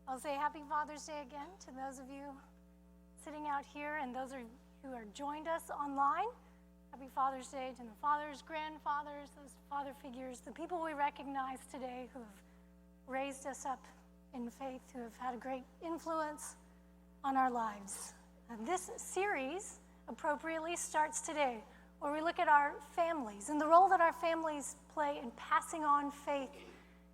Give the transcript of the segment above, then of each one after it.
I'll say Happy Father's Day again to those of you sitting out here and those who are joined us online. Happy Father's Day to the fathers, grandfathers, those father figures, the people we recognize today who have raised us up in faith, who have had a great influence on our lives. And this series appropriately starts today, where we look at our families and the role that our families play in passing on faith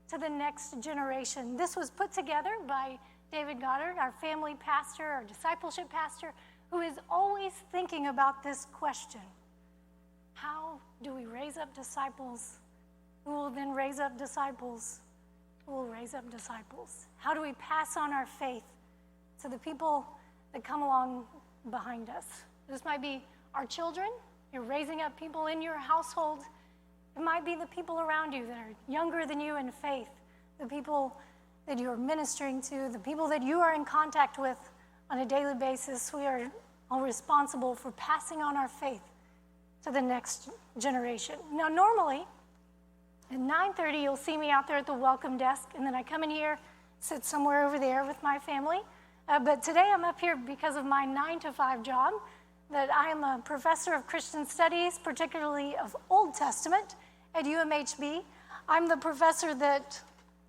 to the next generation. This was put together by David Goddard, our family pastor, our discipleship pastor, who is always thinking about this question. How do we raise up disciples who will then raise up disciples who will raise up disciples? How do we pass on our faith to the people that come along behind us? This might be our children. You're raising up people in your household. It might be the people around you that are younger than you in faith, the people that you're ministering to, the people that you are in contact with on a daily basis. We are all responsible for passing on our faith to the next generation. Now, normally, at 9:30, you'll see me out there at the welcome desk, and then I come in here, sit somewhere over there with my family. But today I'm up here because of my 9-to-5 job, that I am a professor of Christian studies, particularly of Old Testament at UMHB. I'm the professor that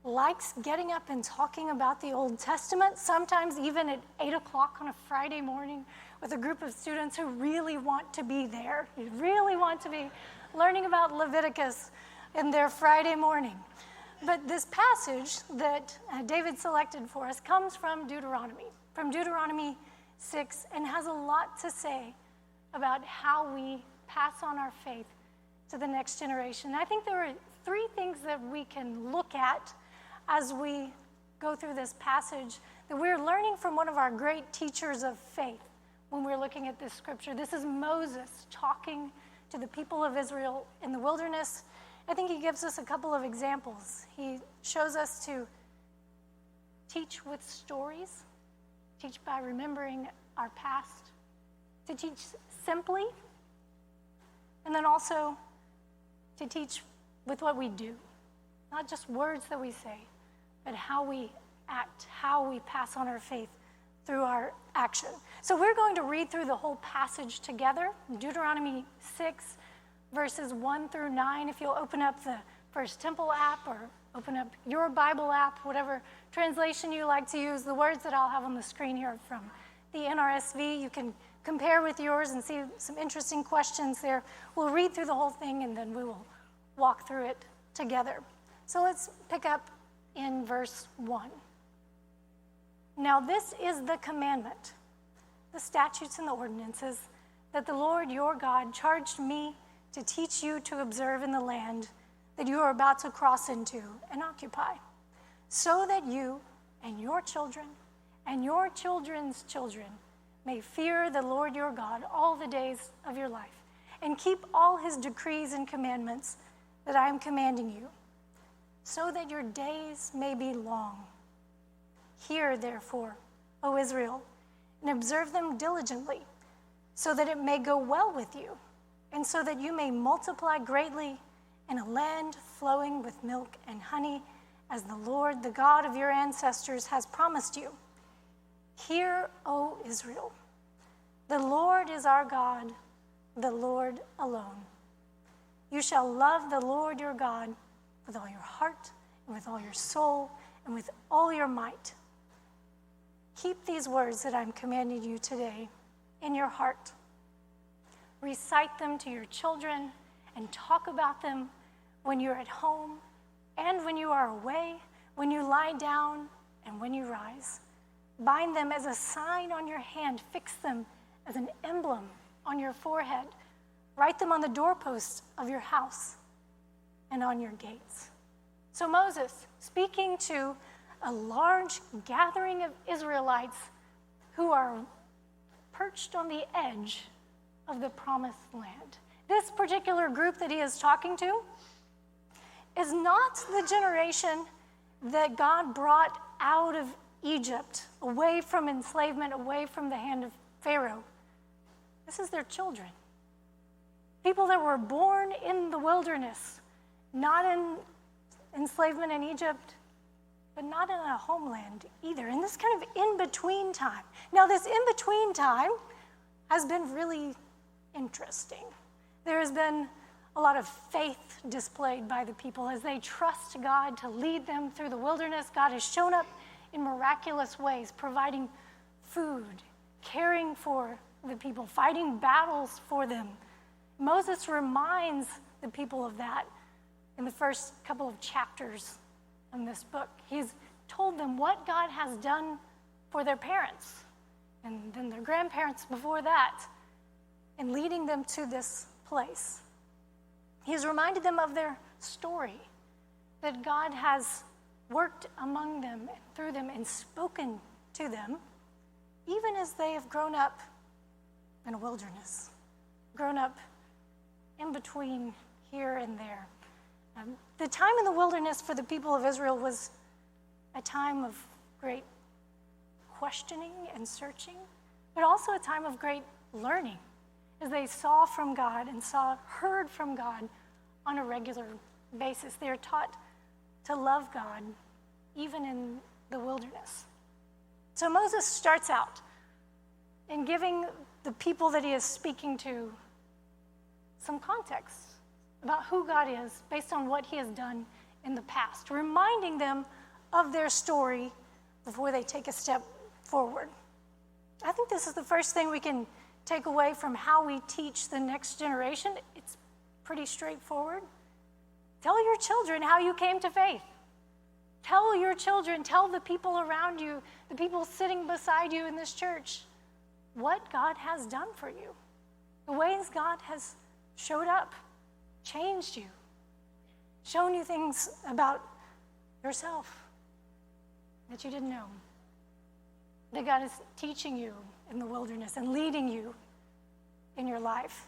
likes getting up and talking about the Old Testament, sometimes even at 8 o'clock on a Friday morning with a group of students who really want to be there, who really want to be learning about Leviticus in their Friday morning. But this passage that David selected for us comes from Deuteronomy 6, and has a lot to say about how we pass on our faith to the next generation. I think there are 3 things that we can look at as we go through this passage that we're learning from one of our great teachers of faith when we're looking at this scripture. This is Moses talking to the people of Israel in the wilderness. I think he gives us a couple of examples. He shows us to teach with stories, teach by remembering our past, to teach simply, and then also to teach with what we do. Not just words that we say, but how we act, how we pass on our faith through our action. So we're going to read through the whole passage together, Deuteronomy 6, verses 1 through 9. If you'll open up the First Temple app or open up your Bible app, whatever translation you like to use, the words that I'll have on the screen here from the NRSV, you can compare with yours and see some interesting questions there. We'll read through the whole thing and then we will walk through it together. So let's pick up in verse 1. Now this is the commandment, the statutes and the ordinances that the Lord your God charged me to teach you to observe in the land that you are about to cross into and occupy, so that you and your children and your children's children may fear the Lord your God all the days of your life, and keep all his decrees and commandments that I am commanding you, so that your days may be long. Hear, therefore, O Israel, and observe them diligently, so that it may go well with you, and so that you may multiply greatly in a land flowing with milk and honey, as the Lord, the God of your ancestors, has promised you. Hear, O Israel, the Lord is our God, the Lord alone. You shall love the Lord your God with all your heart, and with all your soul, and with all your might. Keep these words that I'm commanding you today in your heart. Recite them to your children and talk about them when you're at home and when you are away, when you lie down and when you rise. Bind them as a sign on your hand. Fix them as an emblem on your forehead. Write them on the doorposts of your house and on your gates. So Moses, speaking to a large gathering of Israelites who are perched on the edge of the promised land. This particular group that he is talking to is not the generation that God brought out of Egypt, away from enslavement, away from the hand of Pharaoh. This is their children. People that were born in the wilderness, not in enslavement in Egypt, but not in a homeland either, in this kind of in-between time. Now, this in-between time has been really interesting. There has been a lot of faith displayed by the people as they trust God to lead them through the wilderness. God has shown up in miraculous ways, providing food, caring for the people, fighting battles for them. Moses reminds the people of that in the first couple of chapters in this book. He's told them what God has done for their parents and then their grandparents before that, and leading them to this place. He's reminded them of their story, that God has worked among them and through them and spoken to them, even as they have grown up in a wilderness, grown up in between here and there. The time in the wilderness for the people of Israel was a time of great questioning and searching, but also a time of great learning, as they saw from God and heard from God on a regular basis. They are taught to love God even in the wilderness. So Moses starts out in giving the people that he is speaking to some context about who God is based on what he has done in the past, reminding them of their story before they take a step forward. I think this is the first thing we can take away from how we teach the next generation. It's pretty straightforward. Tell your children how you came to faith. Tell your children, tell the people around you, the people sitting beside you in this church, what God has done for you, the ways God has showed up, changed you, shown you things about yourself that you didn't know, that God is teaching you in the wilderness and leading you in your life.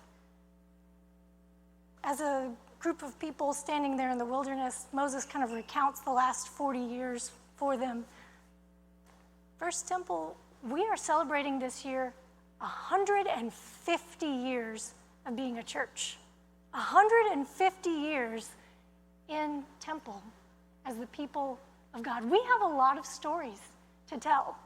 As a group of people standing there in the wilderness, Moses kind of recounts the last 40 years for them. First Temple, we are celebrating this year 150 years of being a church. 150 years in Temple as the people of God. We have a lot of stories to tell.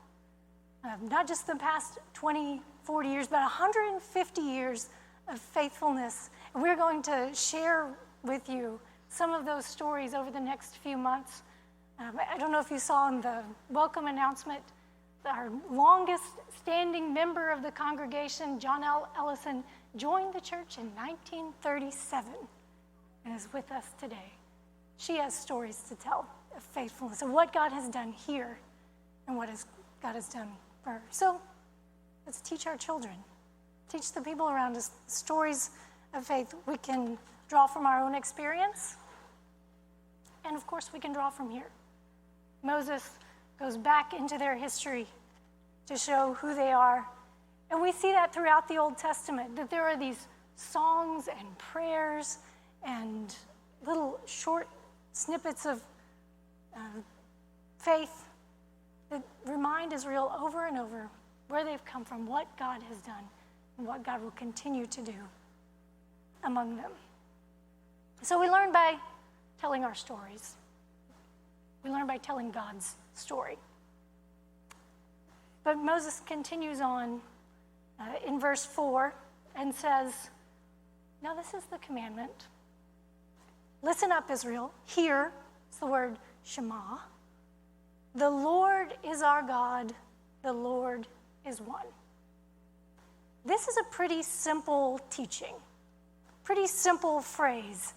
Not just the past 20, 40 years, but 150 years of faithfulness. And we're going to share with you some of those stories over the next few months. I don't know if you saw in the welcome announcement, our longest standing member of the congregation, John L. Ellison, joined the church in 1937 and is with us today. She has stories to tell of faithfulness, of what God has done here and what God has done for her. So let's teach our children, teach the people around us stories of faith we can draw from our own experience, and of course we can draw from here. Moses goes back into their history to show who they are, and we see that throughout the Old Testament, that there are these songs and prayers and little short snippets of faith that remind Israel over and over where they've come from, what God has done, and what God will continue to do among them. So we learn by telling our stories. We learn by telling God's story. But Moses continues on in verse 4 and says, now this is the commandment. Listen up, Israel. Hear, it's the word Shema. The Lord is our God. The Lord is one. This is a pretty simple teaching, pretty simple phrase.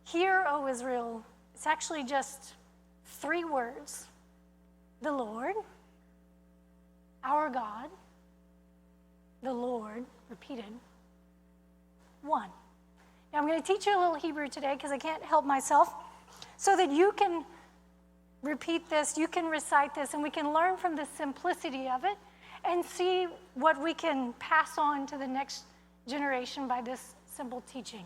Hear, O Israel. It's actually just 3 words. The Lord, our God, the Lord, repeated, one. Now I'm going to teach you a little Hebrew today because I can't help myself, so that you can repeat this, you can recite this, and we can learn from the simplicity of it and see what we can pass on to the next generation by this simple teaching.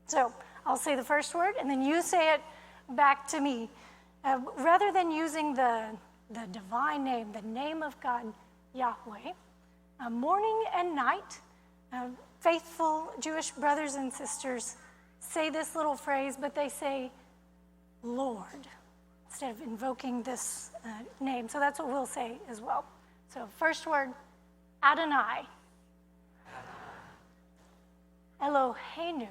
So I'll say the first word, and then you say it back to me. Rather than using the divine name, the name of God, Yahweh, morning and night, faithful Jewish brothers and sisters say this little phrase, but they say, Lord. instead of invoking this name. So that's what we'll say as well. So first word, Adonai. Eloheinu.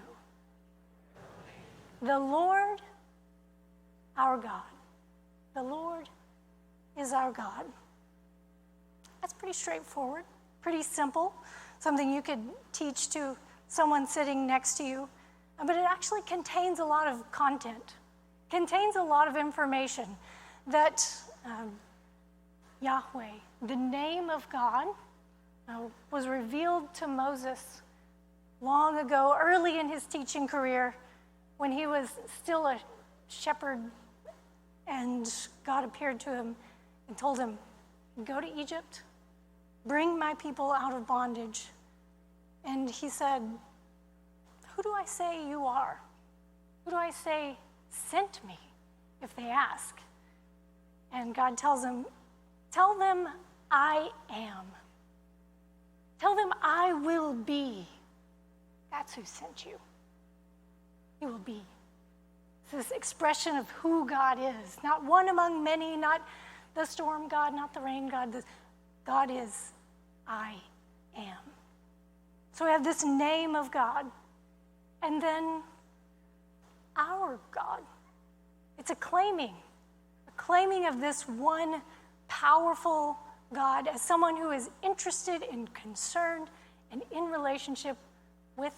The Lord, our God. The Lord is our God. That's pretty straightforward, pretty simple, something you could teach to someone sitting next to you. But it actually contains a lot of content, contains a lot of information that Yahweh, the name of God, was revealed to Moses long ago, early in his teaching career, when he was still a shepherd, and God appeared to him and told him, go to Egypt, bring my people out of bondage. And he said, who do I say you are? Who do I say sent me, if they ask? And God tells him, tell them I am. Tell them I will be. That's who sent you. He will be. It's this expression of who God is. Not one among many, not the storm God, not the rain God. God is I am. So we have this name of God. And then our God. It's a claiming of this one powerful God as someone who is interested and concerned and in relationship with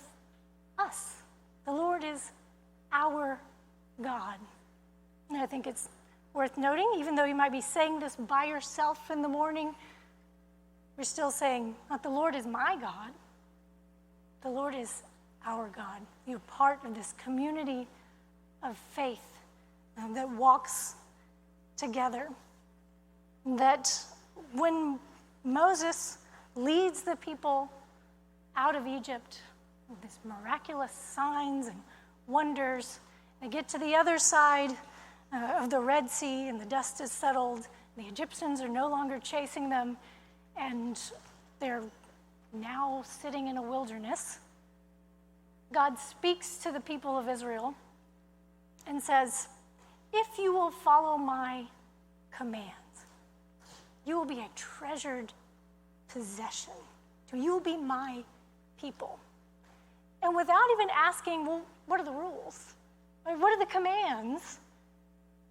us. The Lord is our God. And I think it's worth noting, even though you might be saying this by yourself in the morning, you're still saying, not the Lord is my God. The Lord is our God. You're part of this community of faith that walks together. That when Moses leads the people out of Egypt with these miraculous signs and wonders, they get to the other side of the Red Sea and the dust is settled. The Egyptians are no longer chasing them, and they're now sitting in a wilderness. God speaks to the people of Israel and says, if you will follow my commands, you will be a treasured possession. You will be my people. And without even asking, well, what are the rules? What are the commands?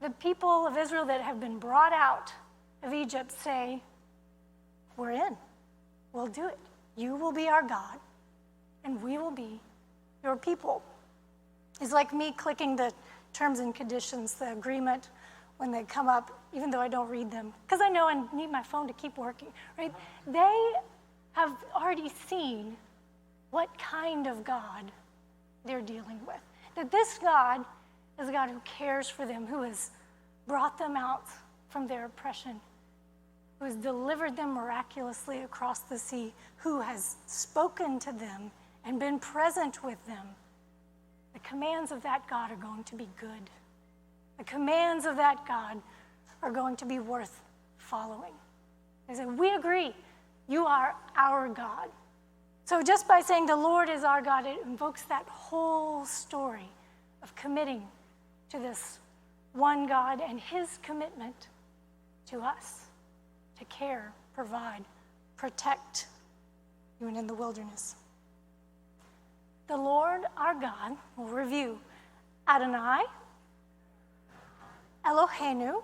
The people of Israel that have been brought out of Egypt say, we're in. We'll do it. You will be our God, and we will be your people. It's like me clicking the terms and conditions, the agreement, when they come up, even though I don't read them, because I know I need my phone to keep working, right? They have already seen what kind of God they're dealing with. That this God is a God who cares for them, who has brought them out from their oppression, who has delivered them miraculously across the sea, who has spoken to them and been present with them. The commands of that God are going to be good. The commands of that God are going to be worth following. They say, we agree, you are our God. So just by saying the Lord is our God, it invokes that whole story of committing to this one God and his commitment to us, to care, provide, protect, even in the wilderness. The Lord our God, we'll review, Adonai, Eloheinu,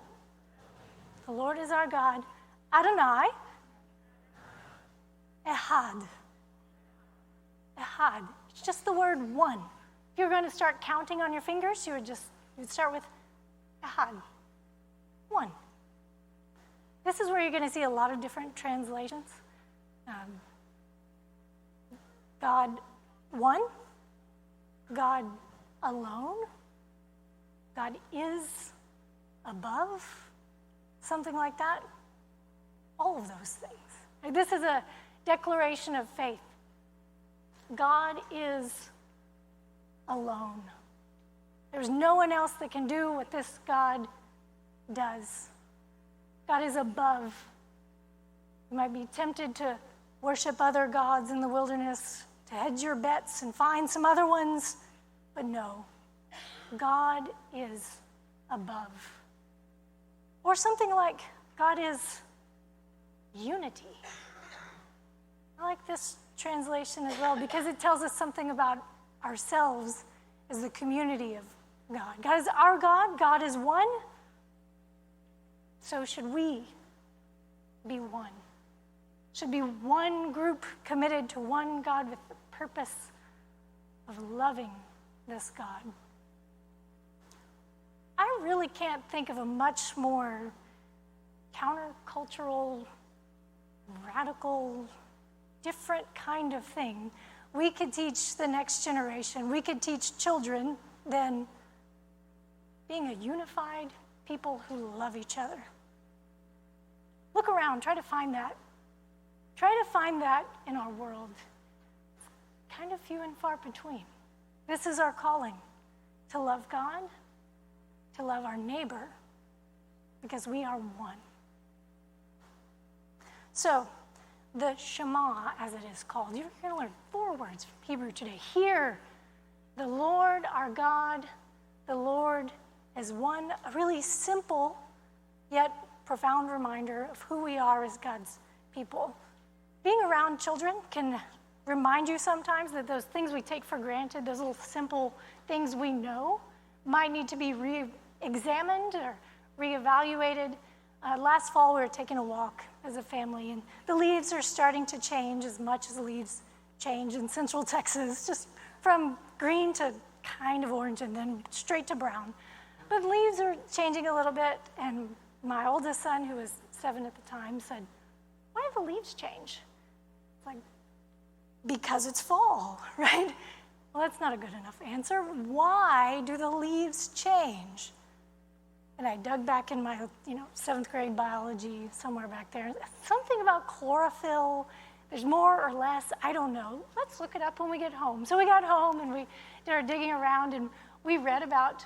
the Lord is our God, Adonai, Ehad. Ehad. It's just the word one. If you're going to start counting on your fingers, you'd start with Ehad. One. This is where you're going to see a lot of different translations. God one, God alone, God is above, something like that. All of those things. This is a declaration of faith. God is alone. There's no one else that can do what this God does. God is above. You might be tempted to worship other gods in the wilderness, to hedge your bets and find some other ones, but no. God is above. Or something like, God is unity. I like this translation as well because it tells us something about ourselves as the community of God. God is our God. God is one. So should we be one? Should be one group committed to one God with the purpose of loving this God. I really can't think of a much more countercultural, radical, different kind of thing we could teach the next generation, we could teach children, than being a unified people who love each other. Look around, try to find that. Try to find that in our world. Kind of few and far between. This is our calling, to love God, to love our neighbor, because we are one. So, the Shema, as it is called, you're going to learn 4 words from Hebrew today. Hear, the Lord our God, the Lord is one. A really simple yet profound reminder of who we are as God's people. Being around children can remind you sometimes that those things we take for granted, those little simple things we know, might need to be re-examined or reevaluated. Last fall, we were taking a walk as a family, and the leaves are starting to change as much as the leaves change in Central Texas, just from green to kind of orange and then straight to brown. But leaves are changing a little bit, and my oldest son, who was 7 at the time, said, "Why do the leaves change?" It's like, because it's fall, right? Well, that's not a good enough answer. Why do the leaves change? And I dug back in my, 7th grade biology, somewhere back there. Something about chlorophyll. There's more or less. I don't know. Let's look it up when we get home. So we got home and we did our digging around and we read about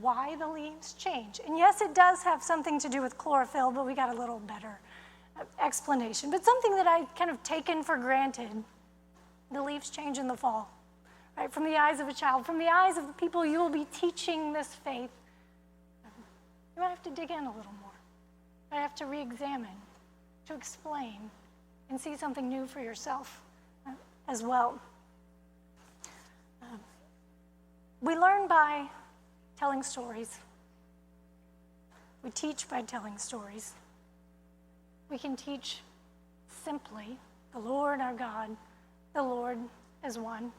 why the leaves change. And yes, it does have something to do with chlorophyll, but we got a little better explanation. But something that I kind of taken for granted, the leaves change in the fall, right? From the eyes of a child, from the eyes of the people you will be teaching this faith, you might have to dig in a little more. You might have to re-examine, to explain, and see something new for yourself as well. We learn by telling stories. We teach by telling stories. We can teach simply, the Lord our God, the Lord is one.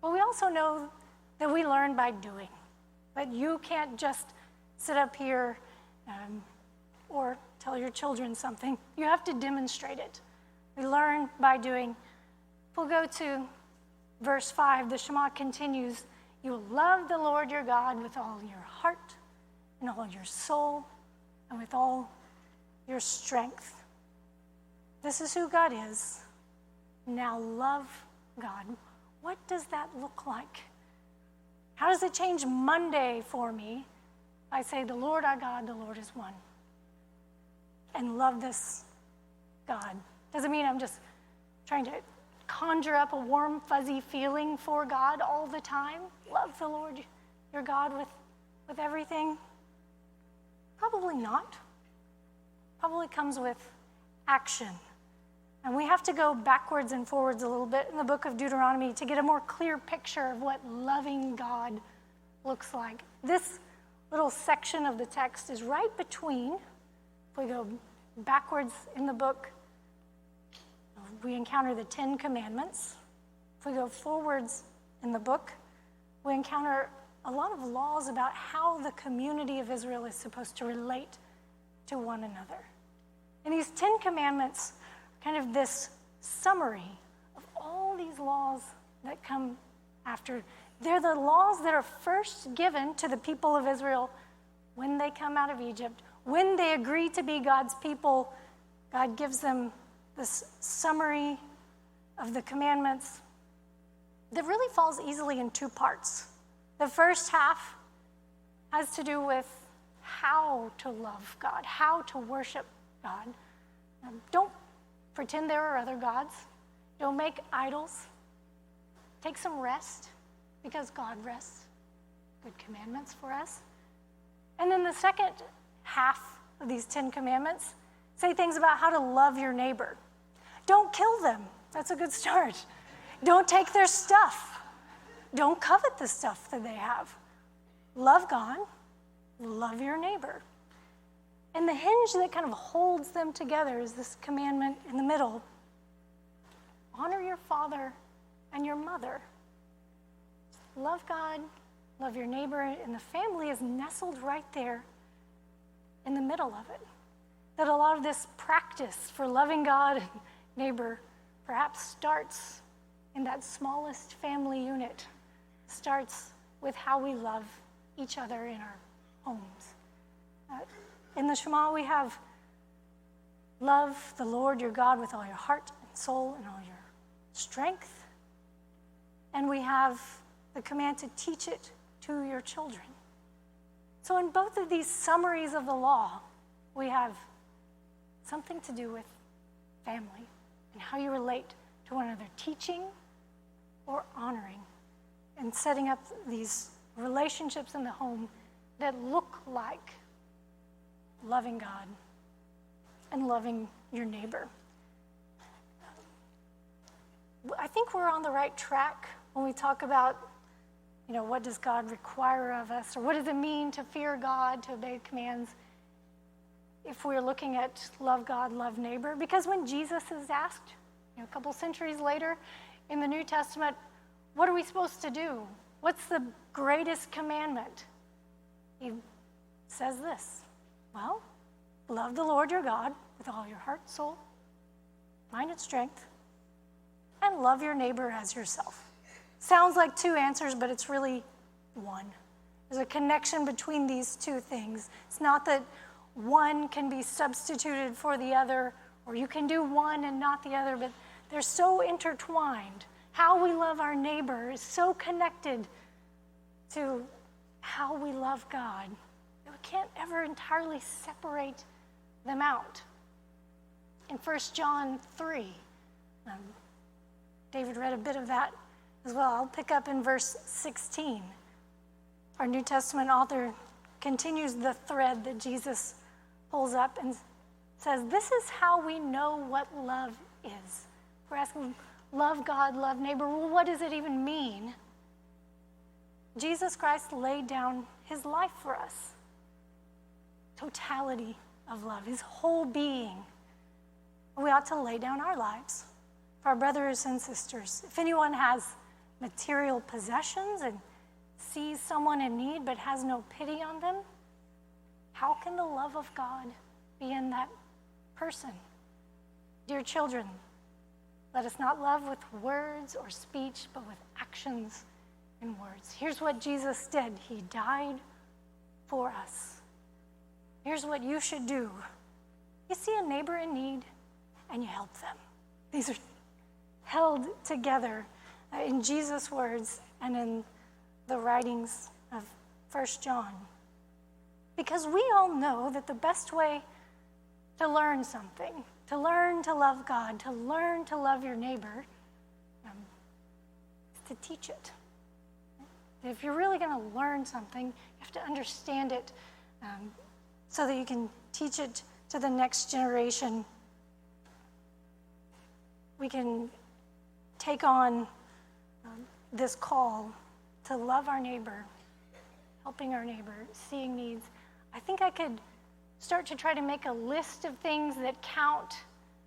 But we also know that we learn by doing. That you can't just sit up here or tell your children something. You have to demonstrate it. We learn by doing. We'll go to verse 5. The Shema continues, you will love the Lord your God with all your heart and all your soul and with all your strength. This is who God is. Now love God. What does that look like? How does it change Monday for me? I say, the Lord our God, the Lord is one. And love this God. Doesn't mean I'm just trying to conjure up a warm, fuzzy feeling for God all the time. Love the Lord your God with everything. Probably not. Probably comes with action. And we have to go backwards and forwards a little bit in the book of Deuteronomy to get a more clear picture of what loving God looks like. This little section of the text is right between, if we go backwards in the book, we encounter the 10 Commandments. If we go forwards in the book, we encounter a lot of laws about how the community of Israel is supposed to relate to one another. And these 10 Commandments are kind of this summary of all these laws that come after. They're the laws that are first given to the people of Israel when they come out of Egypt. When they agree to be God's people, God gives them this summary of the commandments that really falls easily in 2 parts. The first half has to do with how to love God, how to worship God. Don't pretend there are other gods. Don't make idols. Take some rest, because God rests. Good commandments for us. And then the second half of these 10 commandments say things about how to love your neighbor. Don't kill them. That's a good start. Don't take their stuff. Don't covet the stuff that they have. Love God, love your neighbor. And the hinge that kind of holds them together is this commandment in the middle. Honor your father and your mother. Love God, love your neighbor, and the family is nestled right there in the middle of it. That a lot of this practice for loving God and neighbor perhaps starts in that smallest family unit, starts with how we love each other in our homes. In the Shema, we have love the Lord your God with all your heart and soul and all your strength. And we have the command to teach it to your children. So in both of these summaries of the law, we have something to do with family and how you relate to one another, teaching or honoring, and setting up these relationships in the home that look like loving God and loving your neighbor. I think we're on the right track when we talk about, what does God require of us, or what does it mean to fear God, to obey commands, if we're looking at love God, love neighbor. Because when Jesus is asked, a couple centuries later in the New Testament, what are we supposed to do? What's the greatest commandment? He says this, well, love the Lord your God with all your heart, soul, mind, and strength, and love your neighbor as yourself. Sounds like two answers, but it's really one. There's a connection between these two things. It's not that one can be substituted for the other, or you can do one and not the other, but they're so intertwined. How we love our neighbor is so connected to how we love God that we can't ever entirely separate them out. In 1 John 3, David read a bit of that as well. I'll pick up in verse 16. Our New Testament author continues the thread that Jesus pulls up and says, this is how we know what love is. We're asking, love God, love neighbor. Well, what does it even mean? Jesus Christ laid down his life for us. Totality of love, his whole being. We ought to lay down our lives for our brothers and sisters. If anyone has material possessions and sees someone in need but has no pity on them, how can the love of God be in that person? Dear children, let us not love with words or speech, but with actions and words. Here's what Jesus did. He died for us. Here's what you should do. You see a neighbor in need, and you help them. These are held together in Jesus' words and in the writings of 1 John. Because we all know that the best way to learn something, to learn to love God, to learn to love your neighbor, is to teach it. If you're really going to learn something, you have to understand it so that you can teach it to the next generation. We can take on this call to love our neighbor, helping our neighbor, seeing needs. I think I could start to try to make a list of things that count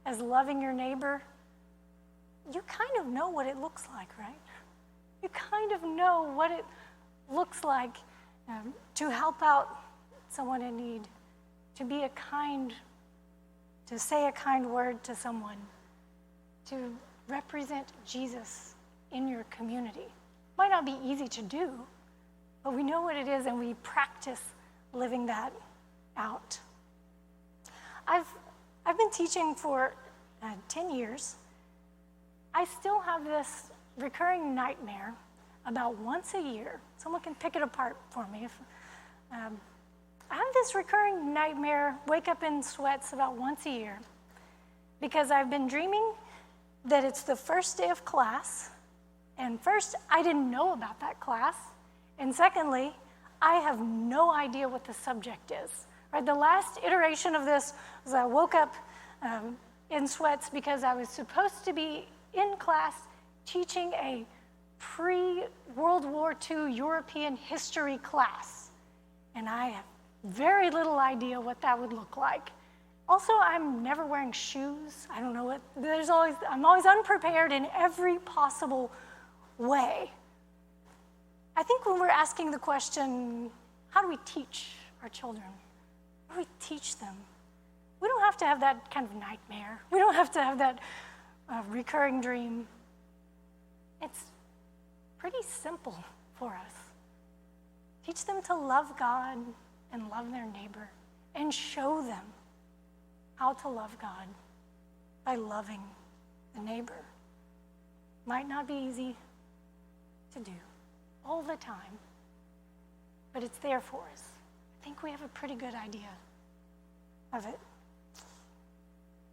as loving your neighbor. You kind of know what it looks like, right? You kind of know what it looks like to help out someone in need, to be to say a kind word to someone, to represent Jesus in your community. Might not be easy to do, but we know what it is and we practice living that out. I've been teaching for 10 years. I still have this recurring nightmare about once a year. Someone can pick it apart for me. I have this recurring nightmare, wake up in sweats about once a year, because I've been dreaming that it's the first day of class, and first, I didn't know about that class, and secondly, I have no idea what the subject is. Right, the last iteration of this was I woke up in sweats because I was supposed to be in class teaching a pre-World War II European history class. And I have very little idea what that would look like. Also, I'm never wearing shoes. I don't know what, I'm always unprepared in every possible way. I think when we're asking the question, how do we teach our children? How do we teach them? We don't have to have that kind of nightmare. We don't have to have that recurring dream. It's pretty simple for us. Teach them to love God and love their neighbor, and show them how to love God by loving the neighbor. Might not be easy to do all the time, but it's there for us. I think we have a pretty good idea of it.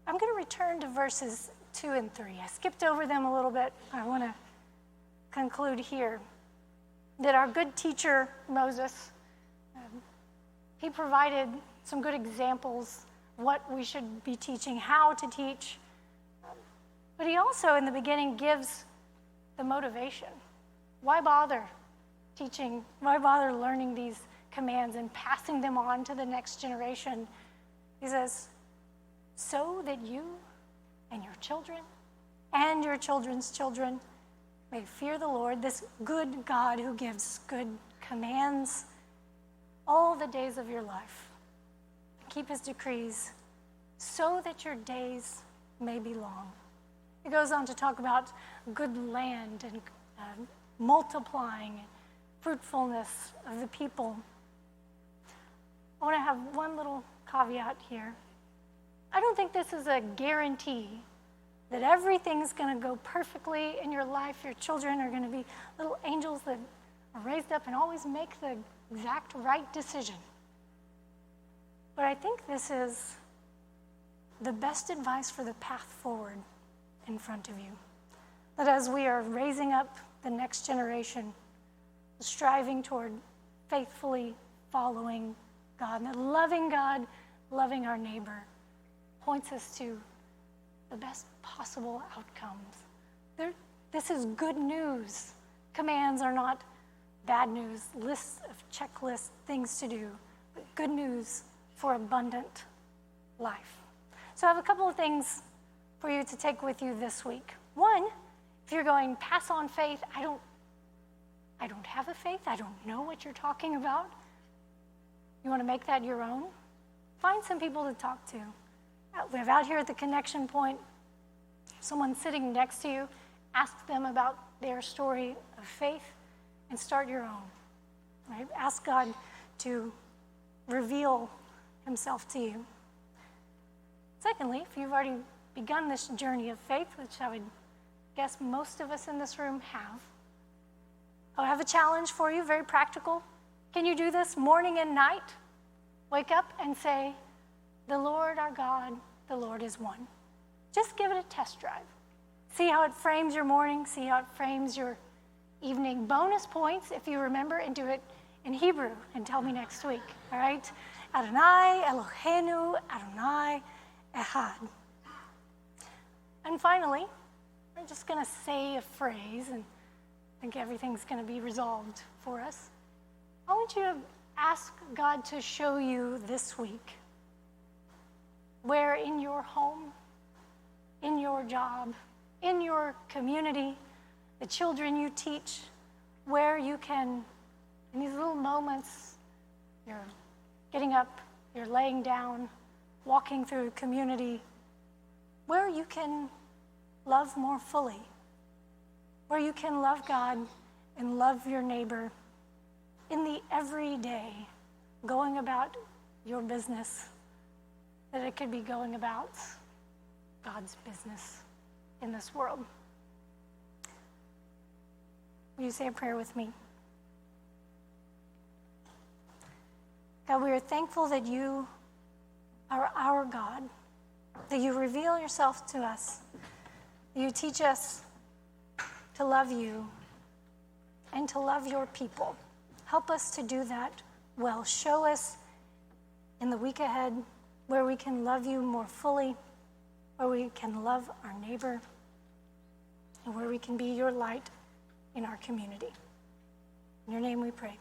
I'm going to return to verses 2 and 3. I skipped over them a little bit. I want to conclude here that our good teacher, Moses, he provided some good examples of what we should be teaching, how to teach. But he also, in the beginning, gives the motivation. Why bother teaching? Why bother learning these commands and passing them on to the next generation? He says, so that you and your children and your children's children may fear the Lord, this good God who gives good commands all the days of your life. Keep his decrees so that your days may be long. He goes on to talk about good land and multiplying fruitfulness of the people. I want to have one little caveat here. I don't think this is a guarantee that everything's going to go perfectly in your life. Your children are going to be little angels that are raised up and always make the exact right decision. But I think this is the best advice for the path forward in front of you. That as we are raising up the next generation, striving toward faithfully following God, and that loving God, loving our neighbor, points us to the best possible outcomes. This is good news. Commands are not bad news, lists of checklists, things to do, but good news for abundant life. So I have a couple of things for you to take with you this week. One, if you're going, pass on faith, I don't have a faith, I don't know what you're talking about. You want to make that your own? Find some people to talk to. We have out here at the connection point, someone sitting next to you, ask them about their story of faith and start your own. Right? Ask God to reveal himself to you. Secondly, if you've already begun this journey of faith, which I would guess most of us in this room have, I'll have a challenge for you, very practical. Can you do this morning and night? Wake up and say, the Lord our God, the Lord is one. Just give it a test drive. See how it frames your morning, see how it frames your evening. Bonus points if you remember, and do it in Hebrew and tell me next week, all right? Adonai, Eloheinu, Adonai, Echad. And finally, we're just going to say a phrase, and I think everything's going to be resolved for us. I want you to ask God to show you this week where in your home, in your job, in your community, the children you teach, where you can, in these little moments, you're getting up, you're laying down, walking through community, where you can love more fully, where you can love God and love your neighbor in the everyday, going about your business, that it could be going about God's business in this world. Will you say a prayer with me? God, we are thankful that you are our God, that you reveal yourself to us, that you teach us to love you and to love your people. Help us to do that well. Show us in the week ahead, where we can love you more fully, where we can love our neighbor, and where we can be your light in our community. In your name we pray.